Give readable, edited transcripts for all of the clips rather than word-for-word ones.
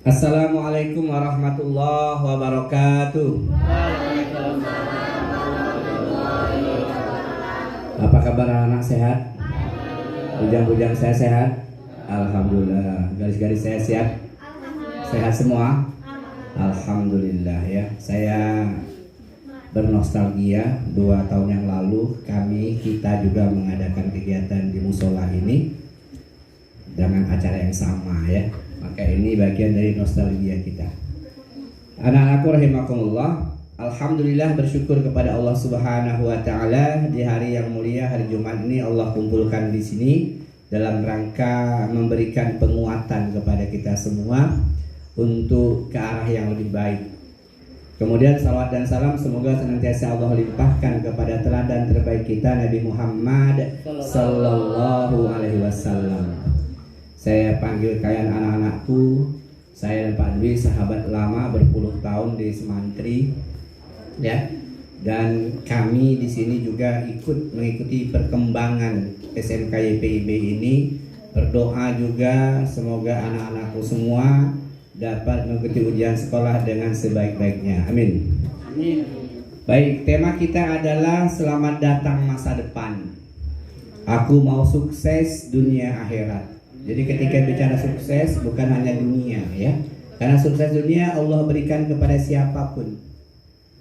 Assalamualaikum warahmatullahi wabarakatuh. Apa kabar anak sehat? Bujang-bujang saya sehat? Alhamdulillah. Garis-garis saya siap? Sehat semua? Alhamdulillah ya. Saya bernostalgia 2 tahun yang lalu kita juga mengadakan kegiatan di musola ini dengan acara yang sama ya. Maka ini bagian dari nostalgia kita. Anak-anakku rahimakumullah, alhamdulillah bersyukur kepada Allah Subhanahu wa taala di hari yang mulia hari Jumat ini Allah kumpulkan di sini dalam rangka memberikan penguatan kepada kita semua untuk ke arah yang lebih baik. Kemudian salawat dan salam semoga senantiasa Allah limpahkan kepada teladan terbaik kita Nabi Muhammad sallallahu alaihi wasallam. Saya panggil kalian anak-anakku. Saya dan Pak Dwi sahabat lama berpuluh tahun di Semantri, ya. Dan kami di sini juga ikut mengikuti perkembangan SMK YPIB ini. Berdoa juga semoga anak-anakku semua dapat mengikuti ujian sekolah dengan sebaik-baiknya. Amin. Amin. Baik, tema kita adalah selamat datang masa depan. Aku mau sukses dunia akhirat. Jadi ketika bicara sukses bukan hanya dunia ya. Karena sukses dunia Allah berikan kepada siapapun.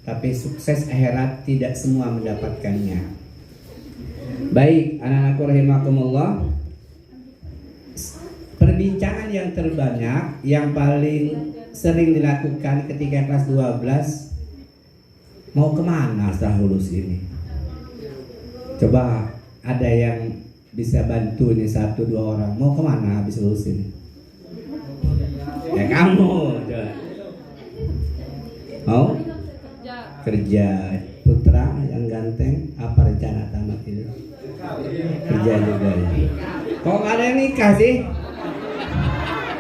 Tapi sukses akhirat tidak semua mendapatkannya. Baik, anak-anakku rahimakumullah. Perbincangan yang terbanyak yang paling sering dilakukan ketika kelas 12, mau kemana setelah lulus ini? Coba ada yang bisa bantu nih 1-2 orang. Mau kemana habis lulus ini? Ya kamu coba. Mau? Kerja. Putra yang ganteng, apa rencana tamat ini? Kerja juga ya. Kok nggak ada yang nikah sih?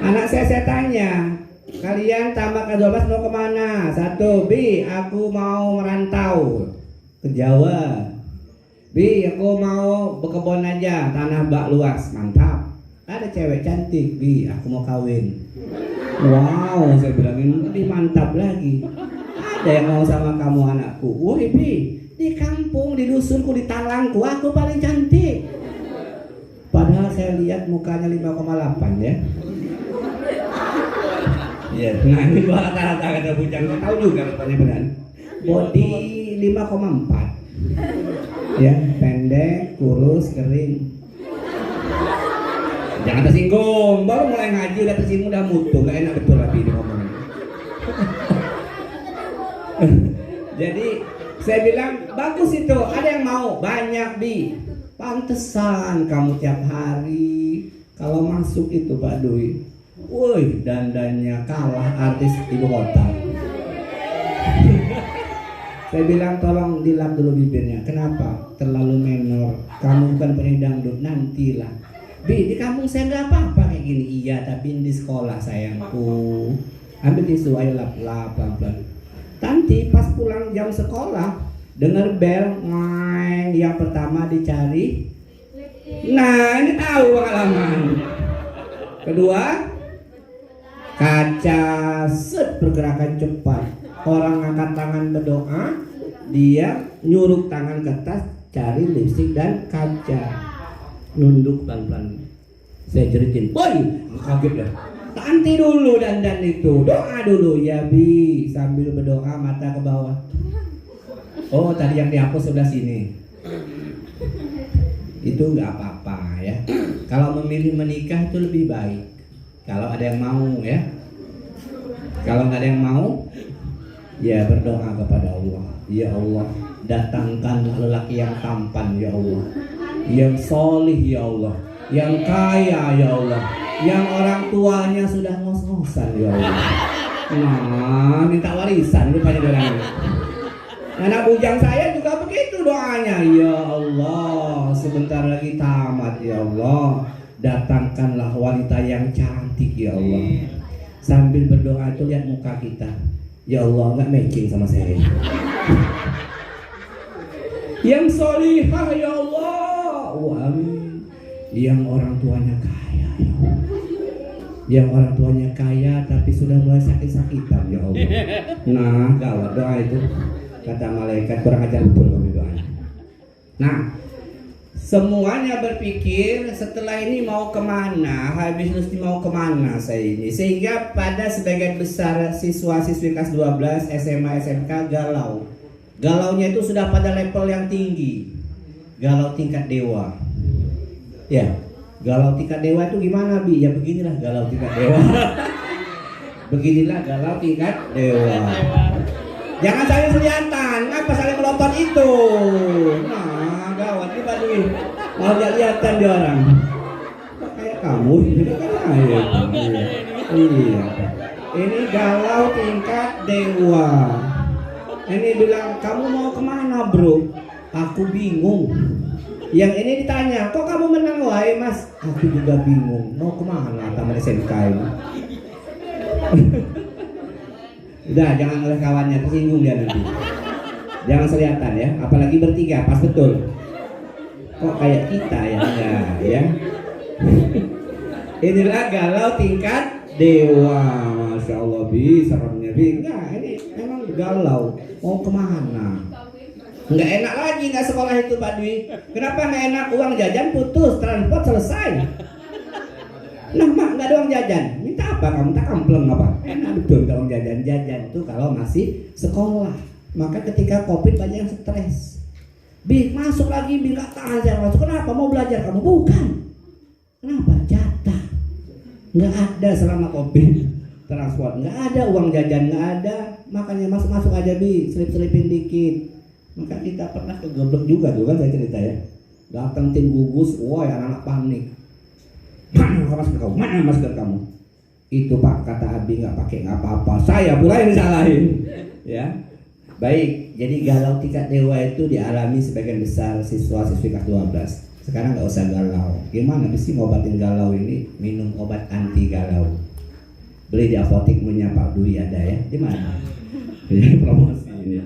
Anak saya tanya, kalian tamat ke-12 mau kemana? 1, B, aku mau merantau ke Jawa. B, aku mau berkebun aja, tanah bak luas, mantap. Ada cewek cantik, B, aku mau kawin. Wow, saya bilang ini lebih mantap lagi. Ada yang mau sama kamu anakku? Woi B, di kampung, di dusunku, di talangku, aku paling cantik. Padahal saya lihat mukanya 5,8 ya. Iya, nah ini rata-rata kata bujang, saya tahu juga rupanya benar. Body 5,4. Ya, pendek, kurus, kering. Jangan tersinggung, baru mulai ngaji udah tersinggung, udah mutu, nggak enak betul lagi ini ngomongnya. Jadi saya bilang bagus itu, ada yang mau, banyak Bi. Pantesan kamu tiap hari kalau masuk itu Pak Dwi, woi dandannya kalah artis ibu kota. Saya bilang tolong dilap dulu bibirnya. Kenapa? Terlalu menor. Kamu bukan penyanyi dangdut, nantilah. Bi, di kampung saya nggak apa-apa kayak gini. Iya, tapi di sekolah sayangku. Ambil tisu, ayo lap-lap pelan-pelan. Nanti pas pulang jam sekolah, dengar bel, main. Yang pertama dicari. Nah, ini tahu pengalaman. Kedua, kaca set pergerakan cepat. Orang angkat tangan berdoa, dia nyuruk tangan ke tas, cari lipstik dan kaca, nunduk pelan-pelan. Saya jeritin, boy, kaget dah. Tanti dulu dandan itu, doa dulu ya Bi, sambil berdoa mata ke bawah. Oh tadi yang dihapus sebelah sini. Itu nggak apa-apa ya. Kalau memilih menikah itu lebih baik. Kalau ada yang mau ya. Kalau nggak ada yang mau, ya berdoa kepada Allah. Ya Allah, datangkan lelaki yang tampan ya Allah, yang solih ya Allah, yang kaya ya Allah, yang orang tuanya sudah ngos-ngosan ya Allah. Nah, minta warisan rupanya orangnya. Anak bujang saya juga begitu doanya. Ya Allah, sebentar lagi tamat ya Allah, datangkanlah wanita yang cantik ya Allah. Sambil berdoa itu lihat muka kita. Ya Allah, nggak matching sama saya. Yang solihah ya Allah. Amin. Yang orang tuanya kaya ya Allah. yang orang tuanya kaya tapi sudah mulai sakit-sakitan, ya Allah. Nah, gawat doa itu. Kata malaikat, kurang ajar betul kami doanya. Nah, semuanya berpikir setelah ini mau kemana, habis lulus mau kemana saya ini. Sehingga pada sebagian besar siswa-siswi kelas 12, SMA, SMK galau. Galaunya itu sudah pada level yang tinggi. Galau tingkat dewa. Ya, galau tingkat dewa itu gimana, Bi? Ya beginilah galau tingkat dewa. Beginilah galau tingkat dewa. Jangan saling kelihatan, apa saling melompat itu. Nah, gawat nih Pak Dwi. Mau lihat-lihatan dia orang. Kok kayak kamu? Iya. Ini galau tingkat dewa. Ini bilang, kamu mau kemana bro? Aku bingung. Yang ini ditanya, kok kamu menang wae mas? Aku juga bingung. Mau kemana taman SMK ini? Udah, jangan oleh kawannya, tersinggung dia nanti. Jangan kelihatan ya, apalagi bertiga, pas betul. Kok kayak kita ya, enggak ya. Inilah galau tingkat dewa, masya Allah, Bi, seremnya Bi. Enggak, ini memang galau, mau kemana? Enggak enak lagi nggak sekolah itu Pak Dwi. Kenapa nggak enak? Uang jajan putus, transport selesai. Nah mak nggak ada uang jajan, minta apa kamu? Tak kampleng apa? Enak betul kalau jajan tuh kalau masih sekolah. Maka ketika COVID banyak yang stres. Bi masuk lagi, Bi nggak tahan saya masuk. Kenapa? Mau belajar kamu? Bukan. Kenapa? Jatah. Nggak ada selama COVID. Transport nggak ada, uang jajan nggak ada. Makanya masuk aja Bi, selip-selipin dikit. Maka kita pernah kegeblek juga tuh kan saya cerita ya. Datang tim gugus, wah anak-anak panik. Mana masker kamu? Mana masker kamu? Itu Pak, kata Abi nggak pakai nggak apa-apa. Saya pula yang disalahin. Ya, baik. Jadi galau tingkat dewa itu dialami sebagian besar siswa-siswi kelas 12. Sekarang nggak usah galau. Gimana sih ngobatin galau ini? Minum obat anti galau. Beli di apotek punya Pak Dwi ada ya. Di mana? Promosi ini.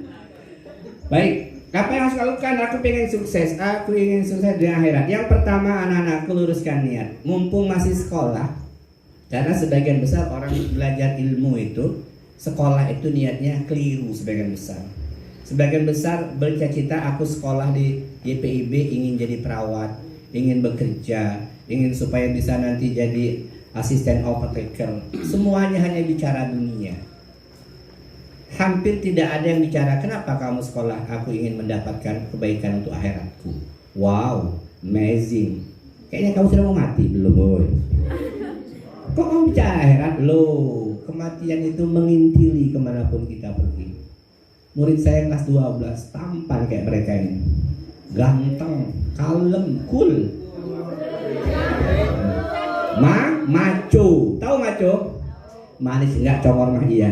Baik. Apa yang harus lakukan? Aku pengen sukses. Aku ingin sukses di akhirat. Yang pertama, anak-anakku luruskan niat. Mumpung masih sekolah, karena sebagian besar orang belajar ilmu itu, sekolah itu niatnya keliru sebagian besar. Sebagian besar bercita-cita aku sekolah di YPIB ingin jadi perawat, ingin bekerja, ingin supaya bisa nanti jadi asisten apoteker. Semuanya hanya bicara dunia. Hampir tidak ada yang bicara kenapa kamu sekolah. Aku ingin mendapatkan kebaikan untuk akhiratku. Wow, amazing. Kayaknya kamu sudah mau mati belum boy? Kok kamu bicara akhirat? Loh, kematian itu mengintili kemanapun kita pergi. Murid saya kelas 12 tampan kayak mereka ini, ganteng, kalem, cool. Maco, tahu maco? Manis enggak, congor mah iya.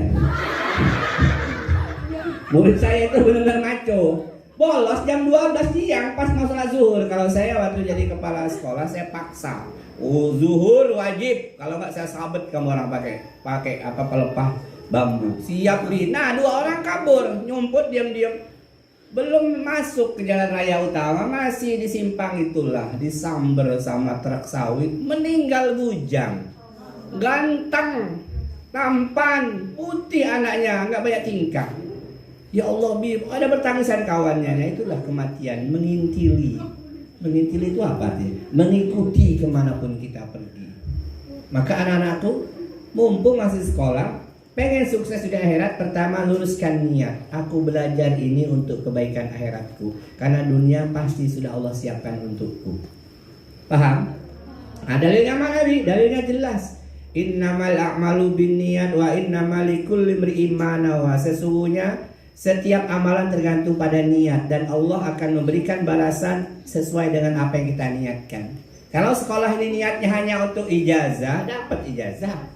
Murid saya itu benar-benar maco. Bolos jam 12 siang pas mau sholat zuhur. Kalau saya waktu jadi kepala sekolah saya paksa. Zuhur wajib. Kalau nggak saya sabet kamu orang pakai apa pelepah bambu. Siap li. Nah 2 orang kabur, nyumput diam-diam. Belum masuk ke jalan raya utama, masih di simpang itulah, disamber sama truk sawit, meninggal bujang. Ganteng, tampan, putih anaknya, nggak banyak tingkah. Ya Allah, ada bertangisan kawannya. Nah itulah kematian, mengintili. Mengintili itu apa sih? Mengikuti kemanapun kita pergi. Maka anak-anakku, mumpung masih sekolah, pengen sukses di akhirat, pertama luruskan niat. Aku belajar ini untuk kebaikan akhiratku. Karena dunia pasti sudah Allah siapkan untukku. Paham? Dalilnya mana Bi? Dalilnya jelas. Innamal a'malu binniyat wa innamal likulli imri'in ma nawa. Sesungguhnya setiap amalan tergantung pada niat dan Allah akan memberikan balasan sesuai dengan apa yang kita niatkan. Kalau sekolah ini niatnya hanya untuk ijazah, dapat ijazah.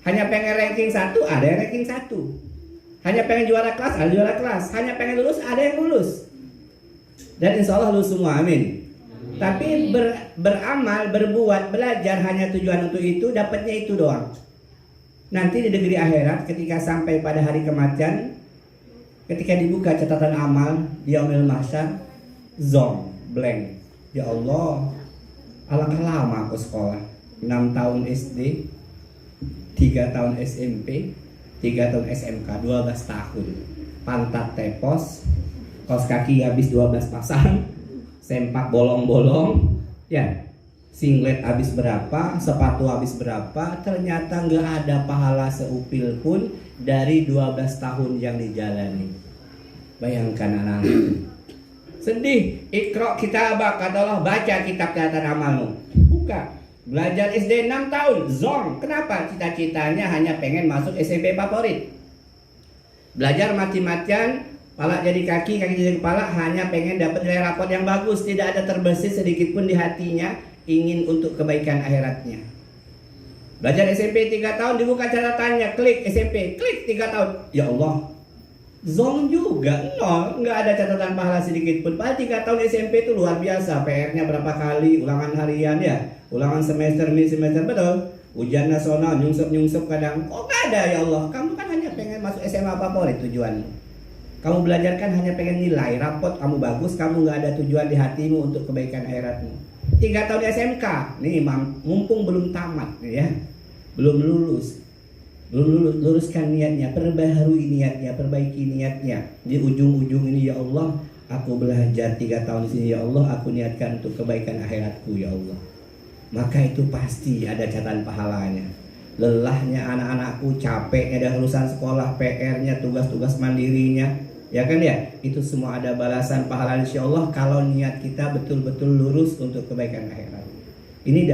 Hanya pengen ranking 1, ada yang ranking 1. Hanya pengen juara kelas, ada juara kelas. Hanya pengen lulus, ada yang lulus. Dan insya Allah lulus semua, amin. Tapi beramal, berbuat, belajar hanya tujuan untuk itu, dapatnya itu doang. Nanti di negeri akhirat ketika sampai pada hari kematian, ketika dibuka catatan amal di yaumil mahsyar, zong, blank. Ya Allah, alangkah lama aku sekolah, 6 tahun SD, 3 tahun SMP, 3 tahun SMK, 12 tahun. Pantat tepos, kaos kaki habis 12 pasang, sempak bolong-bolong, ya. Singlet habis berapa, sepatu habis berapa, ternyata nggak ada pahala seupil pun dari 12 tahun yang dijalani. Bayangkan anak, sedih. Iqra kitabak, kata Allah, baca kitab catatan amalmu. Buka. Belajar SD 6 tahun, zong. Kenapa? Cita-citanya hanya pengen masuk SMP favorit. Belajar mati-matian, kepala jadi kaki, kaki jadi kepala, hanya pengen dapat nilai rapot yang bagus. Tidak ada terbesit sedikit pun di hatinya ingin untuk kebaikan akhiratnya. Belajar SMP 3 tahun, dibuka catatannya, klik SMP, klik 3 tahun. Ya Allah, zong juga, nol, nggak ada catatan pahala sedikit pun. Padahal 3 tahun SMP itu luar biasa. PR-nya berapa kali, ulangan harian ya, ulangan semester, mini semester, betul. Ujian nasional, nyungsep kadang. Oh nggak ada ya Allah, kamu kan hanya pengen masuk SMA favorit tujuanmu. Kamu belajar kan hanya pengen nilai, rapot kamu bagus, kamu nggak ada tujuan di hatimu untuk kebaikan akhiratmu. 3 tahun SMK, nih mumpung belum tamat ya, belum lulus, luruskan niatnya, perbaharui niatnya, perbaiki niatnya. Di ujung-ujung ini ya Allah, aku belajar 3 tahun di sini ya Allah, aku niatkan untuk kebaikan akhiratku ya Allah. Maka itu pasti ada catatan pahalanya. Lelahnya anak-anakku, capeknya dan urusan sekolah, PR-nya, tugas-tugas mandirinya, ya kan ya, itu semua ada balasan pahala insya Allah kalau niat kita betul-betul lurus untuk kebaikan akhirat. Ini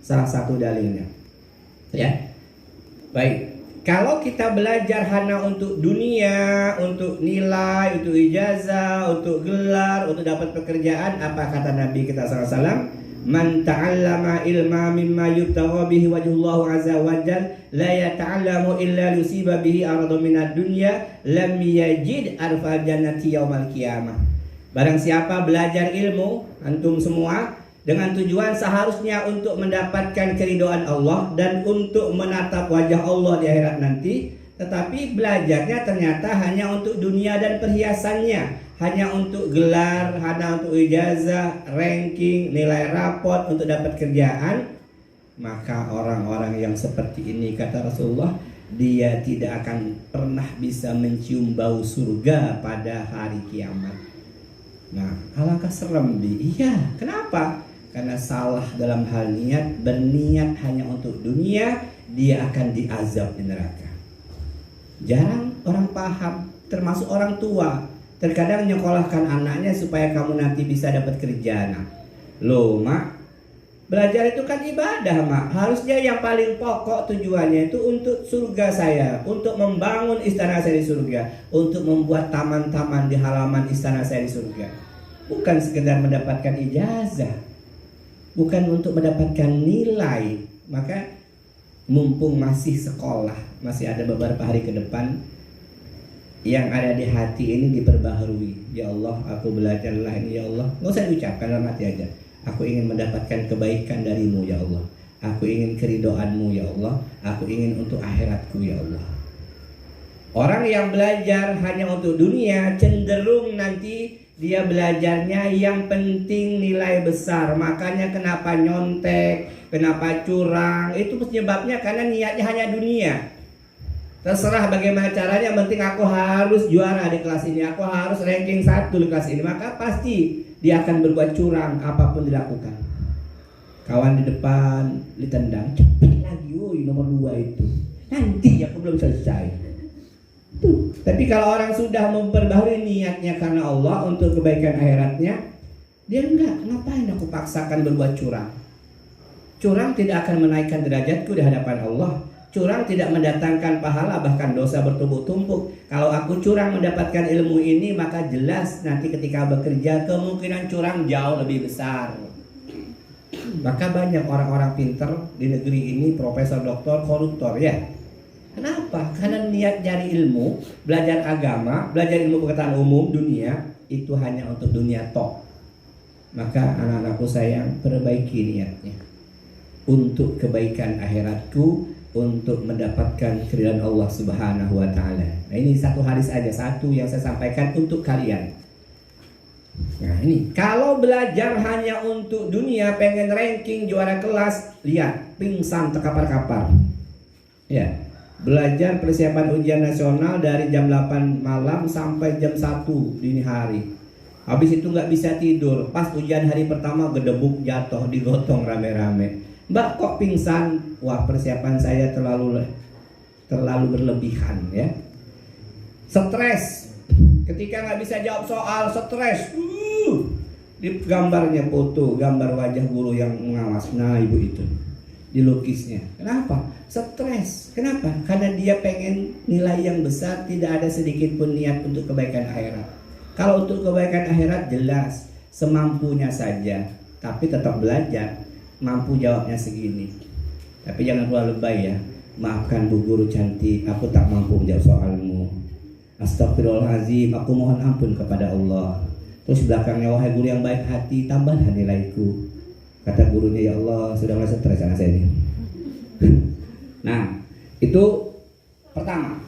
salah satu dalilnya ya. Baik, kalau kita belajar hanya untuk dunia, untuk nilai, untuk ijazah, untuk gelar, untuk dapat pekerjaan, apa kata Nabi kita SAW? Man ta'allama ilma mimma yubtagha bihi wajhullahu azza wa jalla la yata'allamu illa yusiba bihi arada minad dunya lam yajid arfal jannati yaumal qiyamah. Barang siapa belajar ilmu, antum semua, dengan tujuan seharusnya untuk mendapatkan keridhaan Allah dan untuk menatap wajah Allah di akhirat nanti, tetapi belajarnya ternyata hanya untuk dunia dan perhiasannya, hanya untuk gelar, hanya untuk ijazah, ranking, nilai rapot untuk dapat kerjaan, maka orang-orang yang seperti ini kata Rasulullah, dia tidak akan pernah bisa mencium bau surga pada hari kiamat. Nah, alangkah serem iya, kenapa? Karena salah dalam hal niat, berniat hanya untuk dunia, dia akan diazab di neraka. Jarang orang paham, termasuk orang tua. Terkadang nyekolahkan anaknya supaya kamu nanti bisa dapat kerja. Nah, loh mak, belajar itu kan ibadah mak. Harusnya yang paling pokok tujuannya itu untuk surga saya, untuk membangun istana saya di surga, untuk membuat taman-taman di halaman istana saya di surga. Bukan sekedar mendapatkan ijazah, bukan untuk mendapatkan nilai. Maka mumpung masih sekolah, masih ada beberapa hari ke depan, yang ada di hati ini diperbaharui. Ya Allah, aku belajarlah ini ya Allah. Nggak usah diucapkan, dalam hati aja. Aku ingin mendapatkan kebaikan darimu ya Allah. Aku ingin keridhaanmu ya Allah. Aku ingin untuk akhiratku ya Allah. Orang yang belajar hanya untuk dunia, cenderung nanti dia belajarnya yang penting nilai besar. Makanya kenapa nyontek, kenapa curang, itu penyebabnya karena niatnya hanya dunia. Terserah bagaimana caranya, yang penting aku harus juara di kelas ini, aku harus ranking 1 di kelas ini. Maka pasti dia akan berbuat curang apapun dilakukan. Kawan di depan ditendang, cepet lagi, woi nomor 2 itu. Nanti aku belum selesai. Tuh. Tapi kalau orang sudah memperbaharui niatnya karena Allah untuk kebaikan akhiratnya, dia enggak, ngapain aku paksakan berbuat curang. Curang tidak akan menaikkan derajatku di hadapan Allah. Curang tidak mendatangkan pahala, bahkan dosa bertumpuk-tumpuk. Kalau aku curang mendapatkan ilmu ini, maka jelas nanti ketika bekerja kemungkinan curang jauh lebih besar. Maka banyak orang-orang pinter di negeri ini, profesor, doktor, koruptor ya. Kenapa? Karena niat cari ilmu, belajar agama, belajar ilmu pengetahuan umum dunia, itu hanya untuk dunia tok. Maka anak-anakku sayang, perbaiki niatnya untuk kebaikan akhiratku, untuk mendapatkan keridhaan Allah Subhanahu wa taala. Nah, ini satu hadis aja, satu yang saya sampaikan untuk kalian. Nah, ini kalau belajar hanya untuk dunia, pengen ranking juara kelas, lihat pingsan terkapar-kapar. Ya, belajar persiapan ujian nasional dari jam 8 malam sampai jam 1 dini hari. Habis itu nggak bisa tidur. Pas ujian hari pertama gedebuk jatuh, digotong rame-rame. Mbak kok pingsan? Wah, persiapan saya terlalu berlebihan ya. Stres. Ketika nggak bisa jawab soal, stres. Di gambarnya foto, gambar wajah guru yang mengawas. Nah, ibu itu dilukisnya. Kenapa? Stres. Kenapa? Karena dia pengen nilai yang besar, tidak ada sedikit pun niat untuk kebaikan akhirat. Kalau untuk kebaikan akhirat jelas semampunya saja, tapi tetap belajar. Mampu jawabnya segini. Tapi jangan lupa lebay ya. Maafkan bu guru cantik, aku tak mampu menjawab soalmu. Astagfirullahaladzim, aku mohon ampun kepada Allah. Terus belakangnya, wahai guru yang baik hati, tambahlah nilaiku. Kata gurunya, ya Allah, sudah mulai stres anak saya ini. Nah, itu pertama.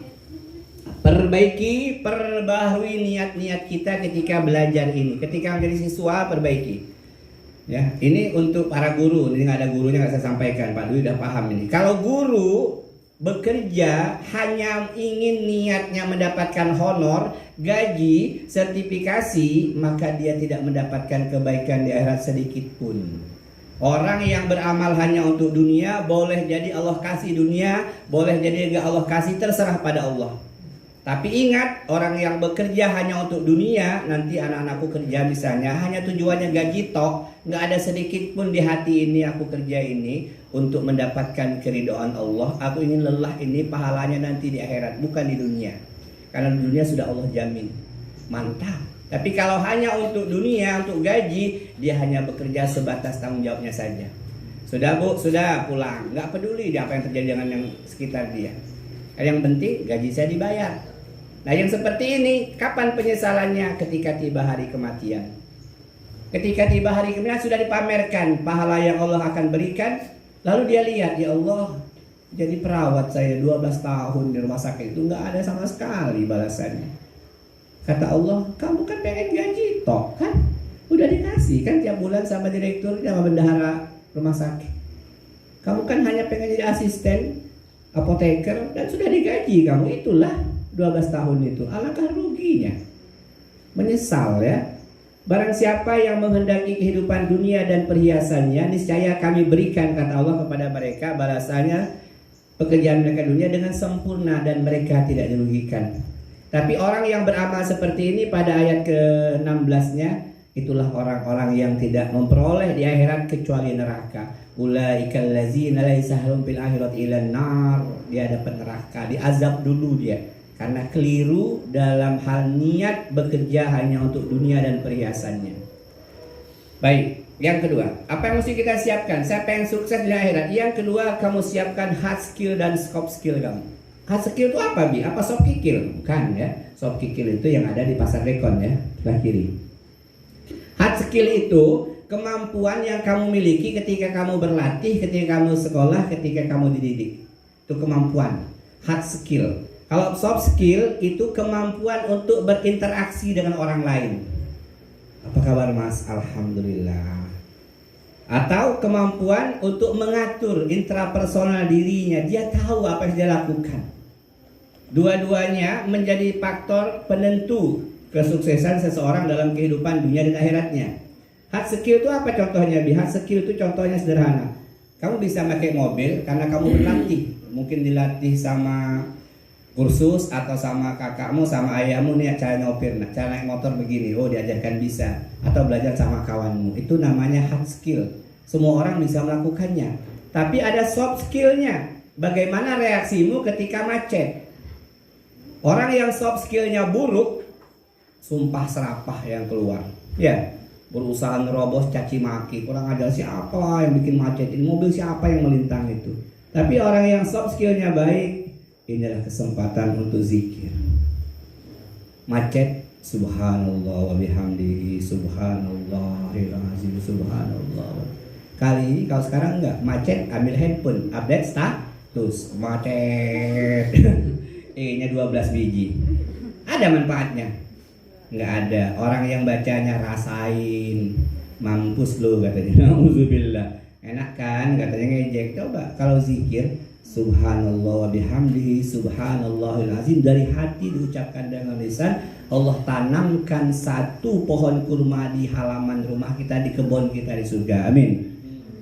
Perbaharui niat-niat kita ketika belajar ini. Ketika menjadi siswa, perbaiki. Ya, ini untuk para guru. Ini nggak ada gurunya, nggak saya sampaikan. Pak Dwi udah paham ini. Kalau guru bekerja hanya ingin niatnya mendapatkan honor, gaji, sertifikasi, maka dia tidak mendapatkan kebaikan di akhirat sedikit pun. Orang yang beramal hanya untuk dunia, boleh jadi Allah kasih dunia, boleh jadi enggak Allah kasih, terserah pada Allah. Tapi ingat, orang yang bekerja hanya untuk dunia, nanti anak-anakku kerja misalnya, hanya tujuannya gaji tok, nggak ada sedikit pun di hati ini aku kerja ini untuk mendapatkan keridhaan Allah. Aku ingin lelah ini pahalanya nanti di akhirat, bukan di dunia. Karena di dunia sudah Allah jamin, mantap. Tapi kalau hanya untuk dunia, untuk gaji, dia hanya bekerja sebatas tanggung jawabnya saja. Sudah bu, sudah pulang, nggak peduli dia apa yang terjadi dengan yang sekitar dia. Yang penting gaji saya dibayar. Nah yang seperti ini, kapan penyesalannya? Ketika tiba hari kematian. Ketika tiba hari kematian sudah dipamerkan pahala yang Allah akan berikan. Lalu dia lihat, ya Allah, jadi perawat saya 12 tahun di rumah sakit itu nggak ada sama sekali balasannya. Kata Allah, kamu kan pengen gaji toh kan? Udah dikasih kan tiap bulan sama direktur, sama bendahara rumah sakit. Kamu kan hanya pengen jadi asisten apoteker dan sudah digaji kamu, itulah 12 tahun itu. Alangkah ruginya. Menyesal ya. Barang siapa yang menghendaki kehidupan dunia dan perhiasannya, niscaya kami berikan, kata Allah, kepada mereka balasannya pekerjaan mereka dunia dengan sempurna dan mereka tidak dirugikan. Tapi orang yang beramal seperti ini pada ayat ke-16-nya, itulah orang-orang yang tidak memperoleh di akhirat kecuali neraka. Ulaikal ladzina laisa lahum fil akhirati ilan nar. Dia dapat neraka, diazab dulu dia karena keliru dalam hal niat bekerja hanya untuk dunia dan perhiasannya. Baik, yang kedua, apa yang mesti kita siapkan? Saya pengen sukses di akhirat. Yang kedua, kamu siapkan hard skill dan soft skill kamu. Hard skill itu apa, Bi? Apa soft skill? Bukan ya. Soft skill itu yang ada di pasar rekon ya, sebelah kiri. Hard skill itu kemampuan yang kamu miliki ketika kamu berlatih, ketika kamu sekolah, ketika kamu dididik. Itu kemampuan. Hard skill. Kalau soft skill itu kemampuan untuk berinteraksi dengan orang lain. Apa kabar Mas? Alhamdulillah. Atau kemampuan untuk mengatur intrapersonal dirinya. Dia tahu apa yang dia lakukan. Dua-duanya menjadi faktor penentu kesuksesan seseorang dalam kehidupan dunia dan akhiratnya. Hard skill itu apa contohnya? Hard skill itu contohnya sederhana. Kamu bisa pakai mobil karena kamu berlatih. Mungkin dilatih sama kursus atau sama kakakmu, sama ayahmu nih cara nyopir, cara naik motor begini, oh diajarkan bisa. Atau belajar sama kawanmu, itu namanya hard skill. Semua orang bisa melakukannya. Tapi ada soft skillnya. Bagaimana reaksimu ketika macet? Orang yang soft skillnya buruk, sumpah serapah yang keluar. Ya, berusaha nerobos, caci maki, kurang ajar siapa yang bikin macet ini, mobil siapa yang melintang itu. Tapi orang yang soft skillnya baik, inilah kesempatan untuk zikir. Macet, subhanallah wa bihamdihi, subhanallahil azim, subhanallah. Kali ini kalau sekarang enggak, macet ambil handphone, update status, macet. E-nya 12 biji. Ada manfaatnya? Enggak ada. Orang yang bacanya rasain, mampus lu katanya. Nauzubillah. Enak kan katanya ngejek. Coba kalau zikir Subhanallah wa bihamdihi subhanallahil azim, dari hati diucapkan dengan lisan. Allah tanamkan satu pohon kurma di halaman rumah kita, di kebun kita di surga. Amin.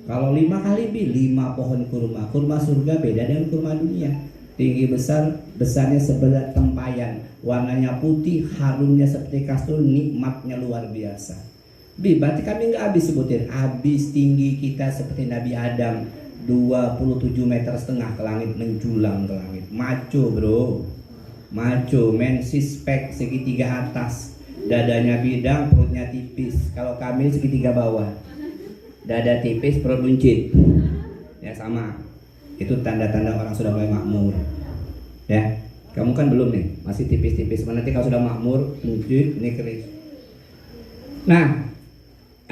Kalau 5 kali 5 pohon kurma. Kurma surga beda dengan kurma dunia. Tinggi besar, besarnya sebelah tempayan, warnanya putih, harumnya seperti kasur, nikmatnya luar biasa. Berarti kami nggak habis sebutin. Habis tinggi kita seperti Nabi Adam, 27,5 meter ke langit, menjulang ke langit. Maco bro, maco men, sispek segitiga atas, dadanya bidang, perutnya tipis. Kalau kami segitiga bawah, dada tipis, perut buncit. Ya sama. Itu tanda-tanda orang sudah mulai makmur. Ya, kamu kan belum nih, masih tipis-tipis. Nanti kalau sudah makmur, buncit, ini keris. Nah,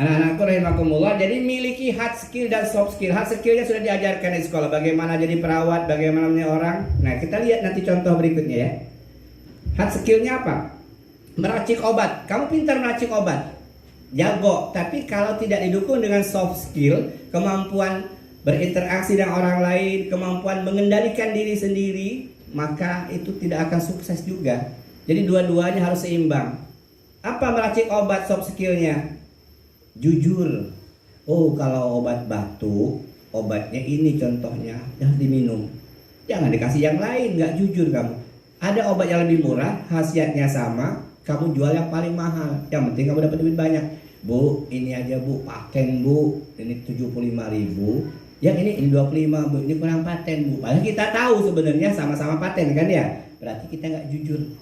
anak-anakku rahimakumullah, jadi miliki hard skill dan soft skill. Hard skillnya sudah diajarkan di sekolah, bagaimana jadi perawat, bagaimana menjadi orang. Nah, kita lihat nanti contoh berikutnya ya. Hard skillnya apa? Meracik obat. Kamu pintar meracik obat, jago. Tapi kalau tidak didukung dengan soft skill, kemampuan berinteraksi dengan orang lain, kemampuan mengendalikan diri sendiri, maka itu tidak akan sukses juga. Jadi dua-duanya harus seimbang. Apa meracik obat soft skillnya? Jujur. Oh, kalau obat batuk, obatnya ini contohnya, harus diminum. Jangan dikasih yang lain, nggak jujur kamu. Ada obat yang lebih murah, khasiatnya sama, kamu jual yang paling mahal. Yang penting kamu dapat duit banyak. Bu, ini aja bu, paten bu, ini 75.000. Yang ini 25 bu, ini kurang paten bu. Padahal kita tahu sebenarnya sama-sama paten kan ya. Berarti kita nggak jujur.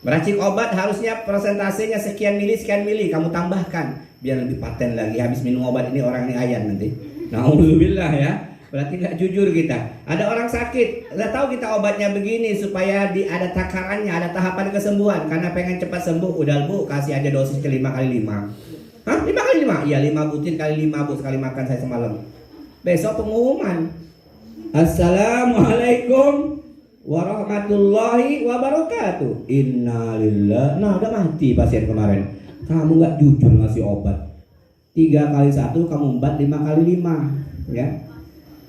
Meracik obat harusnya persentasenya sekian mili, kamu tambahkan biar lebih paten lagi. Habis minum obat ini orang ini ayan nanti. Nauzubillah ya. Berarti nggak jujur kita. Ada orang sakit, nggak tahu kita obatnya begini supaya ada takarannya, ada tahapan kesembuhan. Karena pengen cepat sembuh, udah bu kasih aja dosis ke 5 kali 5. Hah? 5 kali 5? Iya 5 butir kali 5 bu, sekali makan saya semalam. Besok pengumuman. Assalamualaikum warahmatullahi wabarakatuh. Innalillah. Nah udah mati pasien kemarin. Kamu nggak jujur ngasih obat. 3 kali 1 kamu embat, 5 kali 5 ya.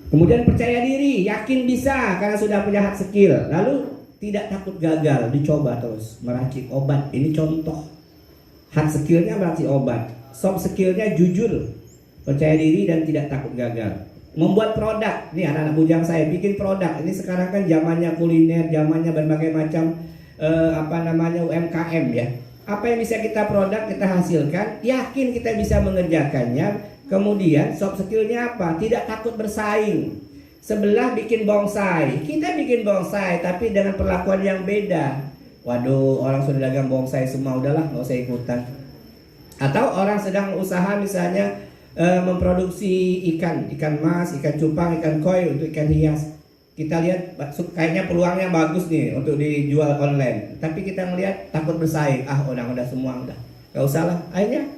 Kemudian percaya diri, yakin bisa karena sudah punya hard skill. Lalu tidak takut gagal, dicoba terus meracik obat. Ini contoh. Hard skillnya meracik obat, soft skillnya jujur, percaya diri dan tidak takut gagal. Membuat produk, nih anak-anak bujang saya bikin produk. Ini sekarang kan zamannya kuliner, zamannya berbagai macam UMKM ya. Apa yang bisa kita produk, kita hasilkan, yakin kita bisa mengerjakannya. Kemudian soft skillnya apa? Tidak takut bersaing. Sebelah bikin bonsai, kita bikin bonsai tapi dengan perlakuan yang beda. Waduh, orang sudah dagang bonsai semua, udahlah nggak usah ikutan. Atau orang sedang usaha misalnya memproduksi ikan mas, ikan cupang, ikan koi untuk ikan hias. Kita lihat kayaknya peluangnya bagus nih untuk dijual online. Tapi kita ngelihat takut bersaing. Udah semua udah. Gak usah lah. Akhirnya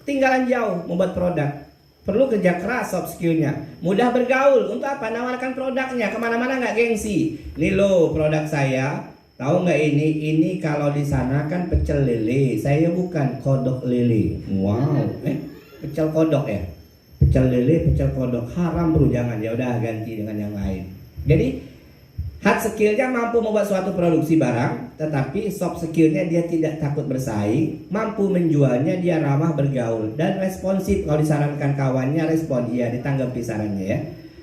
ketinggalan jauh membuat produk. Perlu kerja keras soft skillnya. Mudah bergaul. Untuk apa? Nawarkan produknya. Kemana-mana nggak gengsi. Ini loh produk saya. Tahu nggak ini? Ini kalau di sana kan pecel lele. Saya bukan kodok lele. Wow. Pecel kodok ya. Pecel lele, pecel kodok. Haram bro, jangan. Ya udah ganti dengan yang lain. Jadi hard skillnya mampu membuat suatu produksi barang, tetapi soft skillnya dia tidak takut bersaing, mampu menjualnya, dia ramah bergaul dan responsif. Kalau disarankan kawannya respon, iya ditanggapi sarannya ya.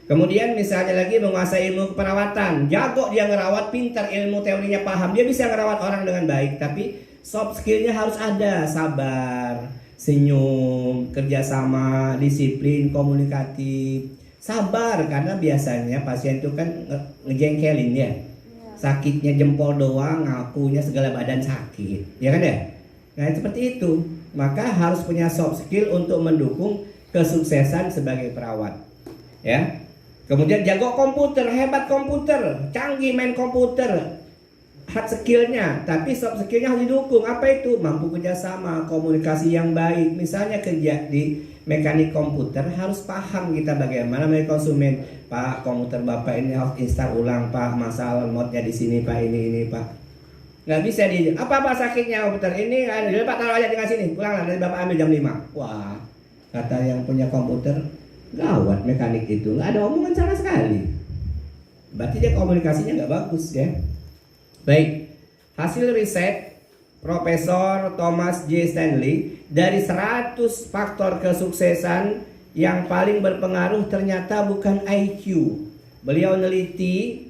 Kemudian misalnya lagi menguasai ilmu keperawatan, jago dia ngerawat, pintar, ilmu teorinya paham, dia bisa ngerawat orang dengan baik. Tapi soft skillnya harus ada, sabar, senyum, kerjasama, disiplin, komunikatif. Sabar, karena biasanya pasien itu kan ngejengkelin ya. Sakitnya jempol doang, ngakunya segala badan sakit. Ya kan ya? Nah seperti itu. Maka harus punya soft skill untuk mendukung kesuksesan sebagai perawat. Ya. Kemudian jago komputer, hebat komputer, canggih main komputer. Hard skillnya, tapi soft skillnya harus didukung. Apa itu? Mampu kerjasama, komunikasi yang baik. Misalnya kerja di mekanik komputer, harus paham kita bagaimana melalui konsumen. Pak, komputer bapak ini harus install ulang pak, masalah modnya di sini pak, ini pak. Nggak bisa di apa sakitnya komputer ini, pak taruh aja dengan sini, pulanglah dari bapak ambil jam 5. Wah, kata yang punya komputer, gawat mekanik itu, nggak ada omongan sama sekali. Berarti dia komunikasinya nggak bagus ya. Baik, hasil riset Profesor Thomas J. Stanley, dari 100 faktor kesuksesan yang paling berpengaruh ternyata bukan IQ. Beliau neliti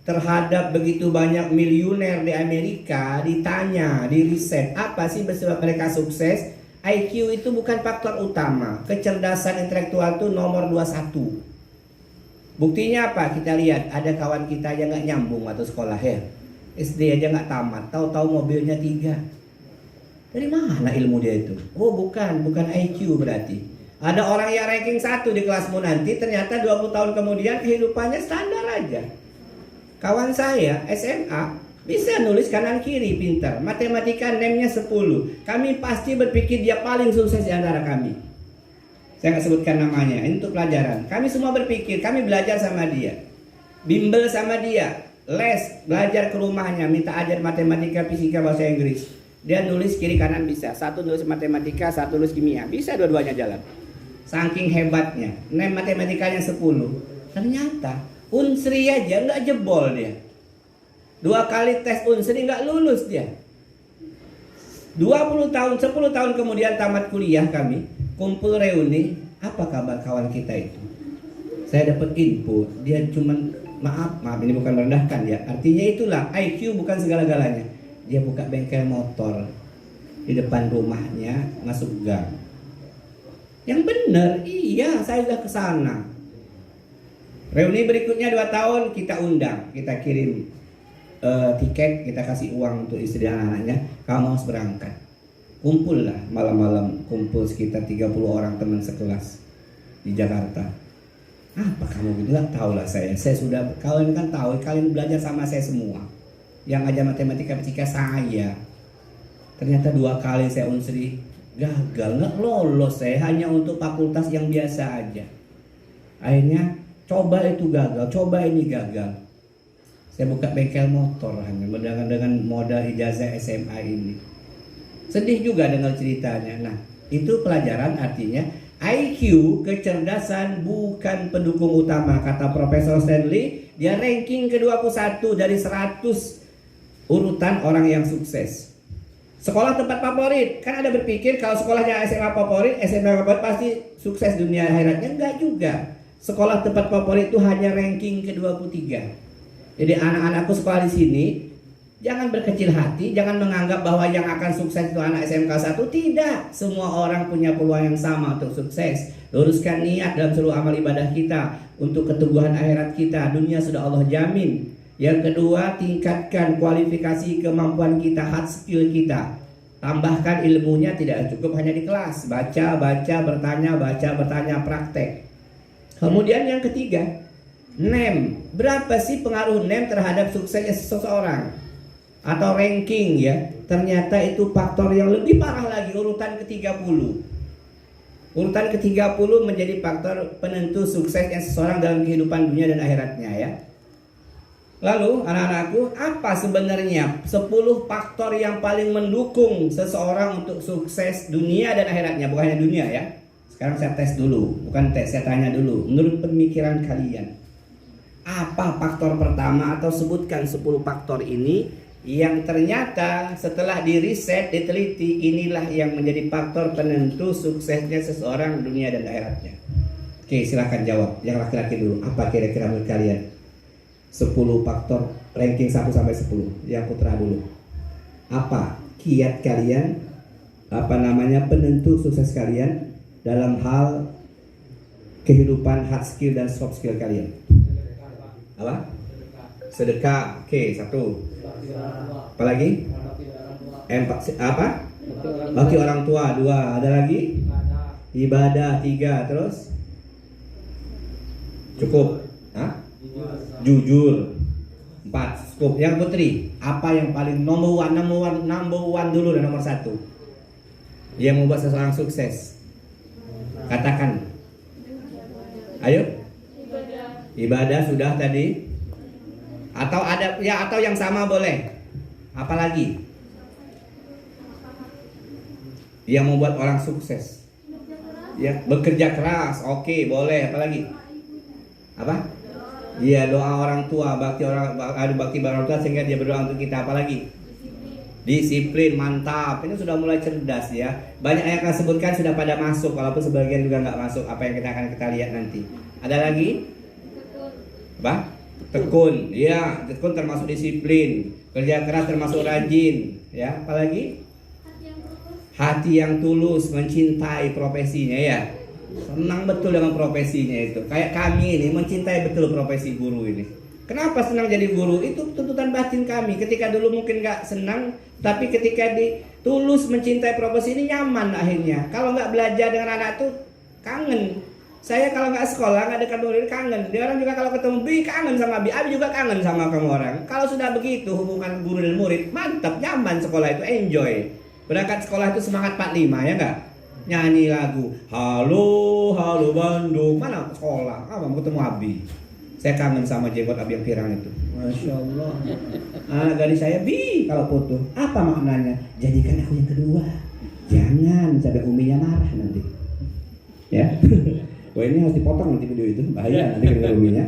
terhadap begitu banyak miliuner di Amerika, ditanya, di riset, apa sih sebab mereka sukses? IQ itu bukan faktor utama. Kecerdasan intelektual itu nomor 21. Buktinya apa? Kita lihat, ada kawan kita yang nggak nyambung waktu sekolah ya. SD aja nggak tamat, tahu-tahu mobilnya 3. Dari mana ilmu dia itu? Oh bukan IQ berarti. Ada orang yang ranking 1 di kelasmu nanti, ternyata 20 tahun kemudian kehidupannya standar aja. Kawan saya SMA bisa nulis kanan kiri pintar, matematika NEM-nya 10. Kami pasti berpikir dia paling sukses di antara kami. Saya nggak sebutkan namanya, ini untuk pelajaran. Kami semua berpikir, kami belajar sama dia, bimbel sama dia, les, belajar ke rumahnya, minta ajar matematika, fisika, bahasa Inggris. Dia nulis kiri kanan bisa, satu nulis matematika, satu nulis kimia, bisa dua-duanya jalan. Saking hebatnya, NEM matematikanya 10. Ternyata Unsri aja nggak jebol dia. 2 kali tes Unsri nggak lulus dia. 10 tahun kemudian tamat kuliah kami kumpul reuni, apa kabar kawan kita itu? Saya dapat info, dia cuman maaf ini bukan merendahkan ya. Artinya itulah IQ bukan segala-galanya. Dia buka bengkel motor di depan rumahnya, masuk gang. Yang benar, iya saya sudah ke sana. Reuni berikutnya 2 tahun kita undang, kita kirim tiket, kita kasih uang untuk istri dan anak-anaknya. Kamu harus berangkat. Kumpul lah malam-malam, kumpul sekitar 30 orang teman sekelas di Jakarta. Apa kamu gitu? Gak tahu lah saya sudah, kalian kan tahu, kalian belajar sama saya semua. Yang ajar matematika fisika saya. Ternyata 2 kali saya Unsri gagal, nggak lolos saya, hanya untuk fakultas yang biasa aja. Akhirnya coba itu gagal, coba ini gagal. Saya buka bengkel motor hanya dengan modal ijazah SMA ini. Sedih juga dengar ceritanya. Nah, itu pelajaran artinya IQ, kecerdasan bukan pendukung utama. Kata Profesor Stanley, dia ranking ke-21 dari 100 urutan orang yang sukses. Sekolah tempat favorit, kan ada berpikir kalau sekolahnya SMA favorit pasti sukses dunia akhiratnya. Enggak juga. Sekolah tempat favorit itu hanya ranking ke-23. Jadi anak-anakku sekolah di sini, jangan berkecil hati, jangan menganggap bahwa yang akan sukses itu anak SMK 1. Tidak, semua orang punya peluang yang sama untuk sukses. Luruskan niat dalam seluruh amal ibadah kita untuk keteguhan akhirat kita. Dunia sudah Allah jamin. Yang kedua, tingkatkan kualifikasi kemampuan kita, hard skill kita. Tambahkan ilmunya, tidak cukup hanya di kelas. Baca, bertanya, praktek. Kemudian yang ketiga, NEM. Berapa sih pengaruh NEM terhadap suksesnya seseorang? Atau ranking ya. Ternyata itu faktor yang lebih parah lagi, urutan ke-30. Urutan ke-30 menjadi faktor penentu suksesnya seseorang dalam kehidupan dunia dan akhiratnya ya. Lalu anak-anakku, apa sebenarnya 10 faktor yang paling mendukung seseorang untuk sukses dunia dan akhiratnya? Bukan hanya dunia ya. Sekarang saya tes dulu, bukan tes, saya tanya dulu. Menurut pemikiran kalian, apa faktor pertama, atau sebutkan 10 faktor ini yang ternyata setelah diriset, diteliti, inilah yang menjadi faktor penentu suksesnya seseorang dunia dan akhiratnya. Oke, silahkan jawab. Yang laki-laki dulu, apa kira-kira menurut kalian 10 faktor ranking 1 sampai 10? Yang putra dulu. Apa kiat kalian, penentu sukses kalian dalam hal kehidupan hard skill dan soft skill kalian? Apa? Sedekah. Oke, 1. Apalagi? Apa? Bakti orang tua. 2. Ada lagi? Ibadah. 3. Terus? Cukup? Hah? Jujur. 4. Cukup. Yang putri, apa yang paling number one dulu dan nomor 1 yang membuat seseorang sukses? Katakan. Ayo. Ibadah sudah tadi. Atau ada ya, atau yang sama boleh. Apalagi yang membuat orang sukses? Ya, bekerja keras. Oke, boleh. Apalagi? Apa? Iya, doa orang tua, bakti orang tua sehingga dia berdoa untuk kita. Apalagi disiplin, mantap. Ini sudah mulai cerdas ya. Banyak yang akan sebutkan sudah pada masuk, walaupun sebagian juga nggak masuk. Apa yang kita lihat nanti. Ada lagi? Apa? Tekun. Iya, tekun termasuk disiplin. Kerja keras termasuk rajin. Ya, apalagi? Hati yang tulus, mencintai profesinya ya. Senang betul dengan profesinya itu. Kayak kami ini mencintai betul profesi guru ini. Kenapa senang jadi guru? Itu tuntutan batin kami. Ketika dulu mungkin gak senang, tapi ketika tulus mencintai profesi ini nyaman akhirnya. Kalau nggak belajar dengan anak tuh kangen. Saya kalau nggak sekolah nggak dekat murid kangen. Dia orang juga kalau ketemu Bi kangen sama Bi. Abi juga kangen sama kamu orang. Kalau sudah begitu hubungan guru dan murid mantap, nyaman sekolah itu, enjoy. Berangkat sekolah itu semangat 45 ya nggak? Nyanyi lagu halo halo Bandung, mana sekolah, apa mau ketemu Abi. Saya kangen sama jenggot Abi yang pirang itu, Masya Allah. Gadis saya Bi kalau foto apa maknanya, jadikan aku yang kedua, jangan sampai uminya marah nanti ya. Wah ini harus dipotong nanti video itu, bahaya nanti dengan uminya.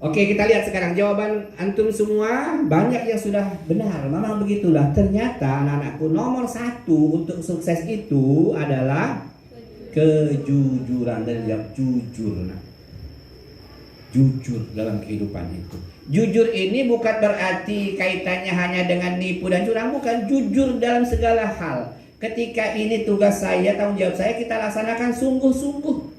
Oke, kita lihat sekarang jawaban antum semua. Banyak yang sudah benar. Memang begitulah. Ternyata anak-anakku nomor 1 untuk sukses itu adalah kejujuran. Dan jawab jujur. Nah, jujur dalam kehidupan itu. Jujur ini bukan berarti kaitannya hanya dengan nipu dan curang. Bukan, jujur dalam segala hal. Ketika ini tugas saya, tanggung jawab saya, kita laksanakan sungguh-sungguh.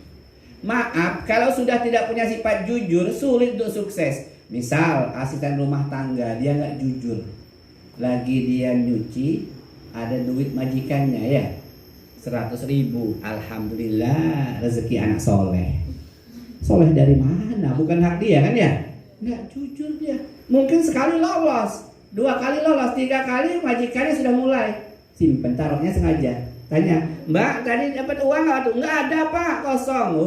Maaf, kalau sudah tidak punya sifat jujur, sulit untuk sukses. Misal, asisten rumah tangga, dia nggak jujur. Lagi dia nyuci, ada duit majikannya ya, 100.000. Alhamdulillah, rezeki anak soleh. Soleh dari mana? Bukan hak dia kan ya? Nggak jujur dia. Mungkin sekali lolos, 2 kali lolos, 3 kali majikannya sudah mulai simpen, taruhnya sengaja. Tanya, Mbak tadi dapat uang nggak tuh? Nggak ada Pak, kosong.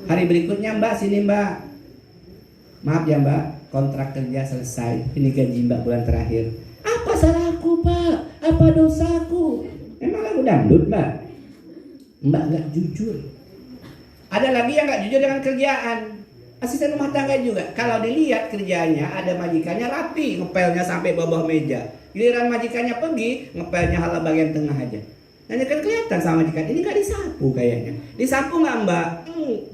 Hari berikutnya Mbak sini Mbak. Maaf ya Mbak, kontrak kerja selesai. Ini gaji Mbak bulan terakhir. Apa salahku Pak? Apa dosaku? Emang lagu dangdut Mbak? Mbak nggak jujur. Ada lagi yang nggak jujur dengan kerjaan. Asisten rumah tangga juga. Kalau dilihat kerjanya ada majikannya rapi, ngepelnya sampai bawah meja. Giliran majikannya pergi, ngepelnya hala bagian tengah aja. Nanti kan kelihatan sama majikan, ini gak disapu kayaknya. Disapu gak Mbak?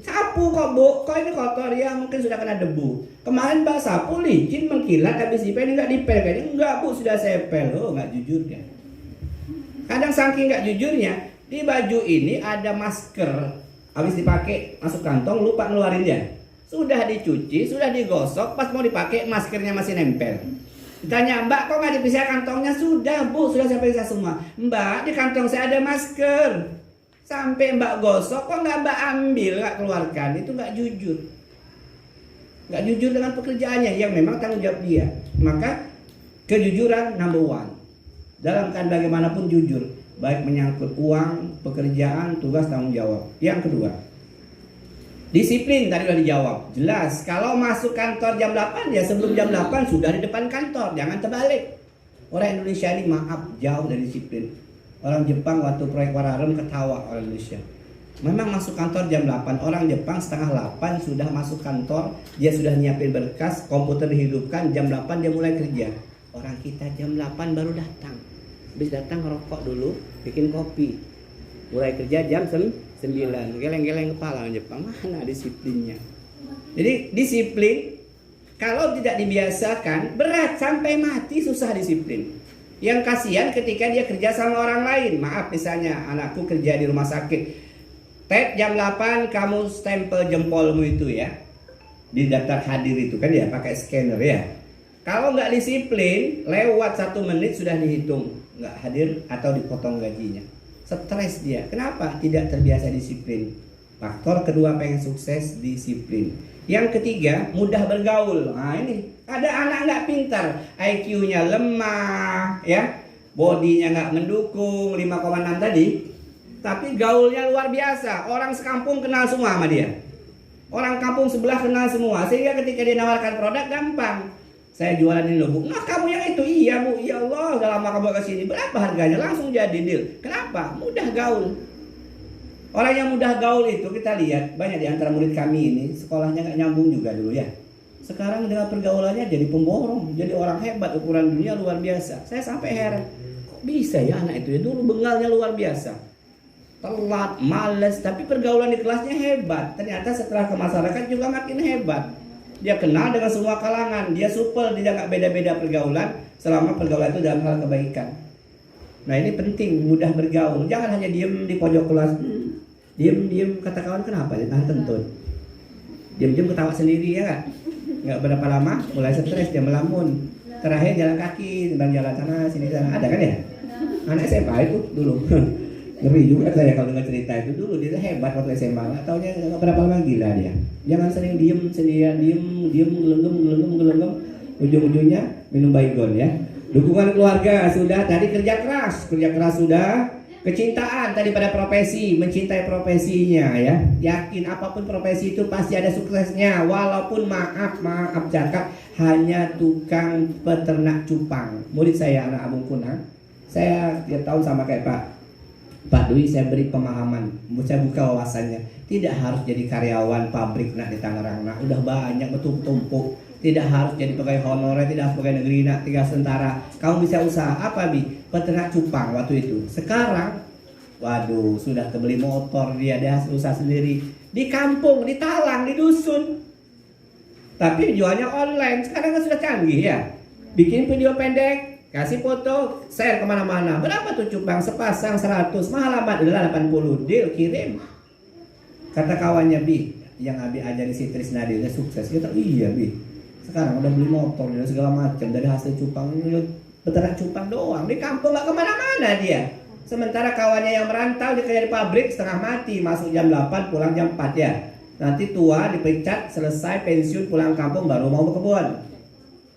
Sapu kok Bu, kok ini kotor ya, mungkin sudah kena debu. Kemarin Mbak sapu licin mengkilat, habis dipel, ini gak dipel kayaknya. Enggak Bu, sudah saya pel. Oh gak jujur kan. Kadang saking gak jujurnya, di baju ini ada masker, habis dipakai masuk kantong, lupa ngeluarin dia. Sudah dicuci, sudah digosok, pas mau dipakai maskernya masih nempel. Ditanya, Mbak kok nggak dipisah kantongnya? Sudah Bu, sudah saya pisah semua. Mbak, di kantong saya ada masker. Sampai Mbak gosok, kok nggak Mbak ambil, nggak keluarkan? Itu nggak jujur. Nggak jujur dengan pekerjaannya, yang memang tanggung jawab dia. Maka kejujuran number 1. Dalam keadaan bagaimanapun jujur. Baik menyangkut uang, pekerjaan, tugas, tanggung jawab. Yang kedua, disiplin tadi sudah dijawab. Jelas, kalau masuk kantor jam 8 ya sebelum jam 8 sudah di depan kantor, jangan terbalik. Orang Indonesia ini maaf jauh dari disiplin. Orang Jepang waktu proyek Wararem ketawa orang Indonesia. Memang masuk kantor jam 8, orang Jepang setengah 8 sudah masuk kantor, dia sudah nyiapin berkas, komputer dihidupkan, jam 8 dia mulai kerja. Orang kita jam 8 baru datang. Habis datang ngerokok dulu, bikin kopi. Mulai kerja jam 9, geleng-geleng kepala orang Jepang. Mana disiplinnya? Jadi disiplin kalau tidak dibiasakan berat, sampai mati susah disiplin. Yang kasihan ketika dia kerja sama orang lain. Maaf misalnya anakku kerja di rumah sakit, tet jam 8 kamu stempel jempolmu itu ya di daftar hadir itu kan ya, pakai scanner ya. Kalau nggak disiplin lewat 1 menit sudah dihitung nggak hadir atau dipotong gajinya. Stres dia. Kenapa? Tidak terbiasa disiplin. Faktor kedua pengen sukses, disiplin. Yang ketiga, mudah bergaul. Nah ini, ada anak nggak pintar, IQ-nya lemah, ya, bodinya nggak mendukung, 5,6 tadi, tapi gaulnya luar biasa. Orang sekampung kenal semua sama dia. Orang kampung sebelah kenal semua, sehingga ketika dia nawarkan produk gampang. Saya jualan ini loh Bu. Nah kamu yang itu? Iya Bu. Ya Allah, udah lama kamu kesini. Berapa harganya? Langsung jadi deal. Kenapa? Mudah gaul. Orang yang mudah gaul itu kita lihat banyak di antara murid kami ini sekolahnya nggak nyambung juga dulu ya. Sekarang dengan pergaulannya jadi pemborong, jadi orang hebat, ukuran dunia luar biasa. Saya sampai heran, kok bisa ya anak itu ya, dulu bengalnya luar biasa, telat, males, tapi pergaulan di kelasnya hebat. Ternyata setelah ke masyarakat juga makin hebat. Dia kenal dengan semua kalangan, dia supel, dia nggak beda-beda pergaulan selama pergaulan itu dalam hal kebaikan. Nah ini penting, mudah bergaul, jangan hanya diem di pojok kelas. Diem kata kawan kenapa dia tahan kentut, diem ketawa sendiri ya kan, nggak berapa lama mulai stres dia melamun, terakhir jalan kaki tentang jalan sana sini sana, ada kan ya anak SMA itu dulu. Ngeri juga saya kalau dengar cerita itu. Dulu dia hebat waktu SMA, nggak taunya nggak berapa lama gila dia. Jangan sering diem sendirian, diem gelenggem, ujung-ujungnya minum baygon ya. Dukungan keluarga sudah, tadi kerja keras sudah. Kecintaan tadi pada profesi, mencintai profesinya ya. Yakin apapun profesi itu pasti ada suksesnya. Walaupun maaf cakap hanya tukang peternak cupang. Murid saya anak Abung Kunang, saya tiap tahun sama kayak Pak Dwi, saya beri pemahaman, saya buka wawasannya. Tidak harus jadi karyawan pabrik nak di Tangerang, nah udah banyak bertumpuk. Tidak harus jadi pegawai honorer, tidak harus pegawai negeri, nak tiga tentara. Kamu bisa usaha apa peternak cupang waktu itu. Sekarang, waduh, sudah kebeli motor dia harus usaha sendiri di kampung, di talang, di dusun. Tapi jualnya online. Sekarang kan sudah canggih ya. Bikin video pendek, kasih foto, share kemana-mana. Berapa tuh cupang? Sepasang 100, mahal amat, udah 80, deal, kirim. Kata kawannya yang Abi ajari si Trisna dia sukses. Kita iya sekarang udah beli motor dan segala macam dari hasil cupang, beternak cupang doang di kampung, nggak kemana-mana dia. Sementara kawannya yang merantau dia kerja di pabrik setengah mati, masuk jam 8 pulang jam 4 ya. Nanti tua dipecat, selesai pensiun pulang kampung baru mau berkebun.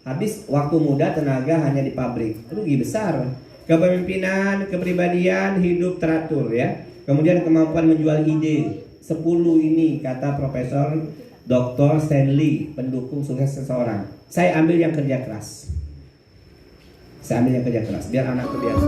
Habis waktu muda tenaga hanya di pabrik, rugi besar. Kepemimpinan, kepribadian, hidup teratur ya. Kemudian kemampuan menjual ide. 10 ini kata Profesor Dr. Stanley, pendukung sukses seseorang. Saya ambil yang kerja keras. Biar anak terbiasa.